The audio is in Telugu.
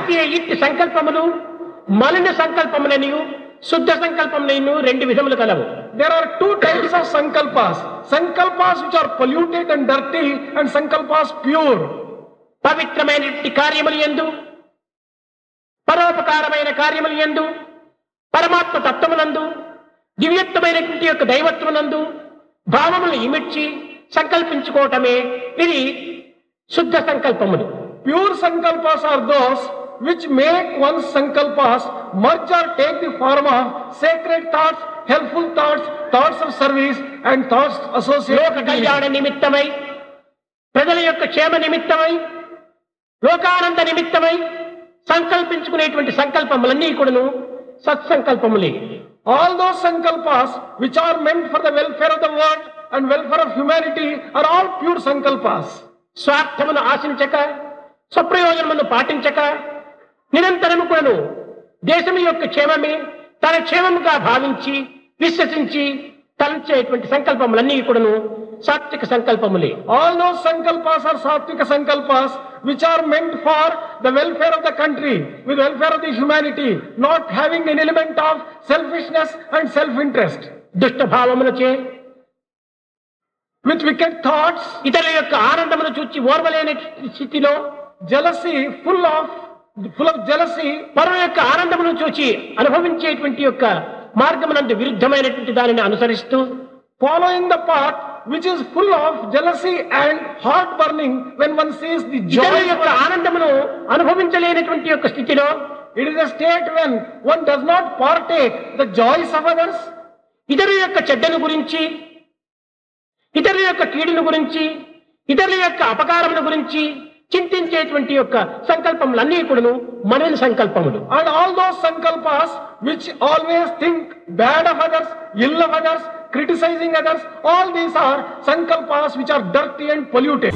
అయితే ఇట్టి సంకల్పములు మలిన సంకల్పములనియు శుద్ధ సంకల్పములను రెండు విధములు కలవు. There are two types of sankalpas. Sankalpas which are polluted and dirty and sankalpas pure. పవిత్రమైనటువంటి కార్యములు యందు, పరోపకారమైన కార్యములు యందు, పరమాత్మ తత్వమునందు, దివ్యత్వమైనటువంటి యొక్క దైవత్వమునందు భావములు ఇమిడ్చి సంకల్పించుకోవటమే ఇది శుద్ధ సంకల్పములు. Pure sankalpas are those which make one's sankalpas merge or take the form of sacred thoughts, helpful thoughts, thoughts of service and thoughts associated లోక with కళ్యాణ నిమిత్తమై, ప్రజల యొక్క క్షేమ నిమిత్తమై, లోకానంద నిమిత్తమై సంకల్పించుకునేటువంటి సంకల్పములన్నీ కూడాను సత్సంకల్పములే. all those sankalpas which are meant for the welfare of the world and welfare of humanity are all pure sankalpas. స్వార్థమును ఆశించక, స్వప్రయోజనమును పాటించక, నిరంతరము కూడాను దేశం యొక్క క్షేమమే తన క్షేమముగా భావించి విశ్వసించి తలంచేటువంటి సంకల్పములన్నీ కూడాను సాత్విక సంకల్పములే. all those sankalpas are satvika sankalpas which are meant for the welfare of the country, with welfare of the humanity, not having an element of selfishness and self-interest. దుష్ట భావములచే, with wicked thoughts, ఇతరుల యొక్క ఆనందమును చూచి ఓర్వలేని స్థితిలో, jealousy, full of jealousy, పరుల యొక్క ఆనందమును చూచి అనుభవించేటువంటి యొక్క మార్గమునందు విరుద్ధమైనటువంటి దానిని అనుసరిస్తూ, following the path which is full of jealousy and heart burning when one sees the joy ఇతరుల యొక్క ఆనందమును అనుభవించలేనటువంటి యొక్క స్థితిలో, it is a state when one does not partake the joys of others, ఇతరుల యొక్క చెడ్డను గురించి, ఇతరుల యొక్క కీడును గురించి, ఇతరుల యొక్క అపకారముల గురించి చింతించేటువంటి యొక్క సంకల్పములన్నీ కూడాను మలిన సంకల్పములు. and all those sankalpas which always think bad of others, ill of others, criticizing others, all these are sankalpas which are dirty and polluted.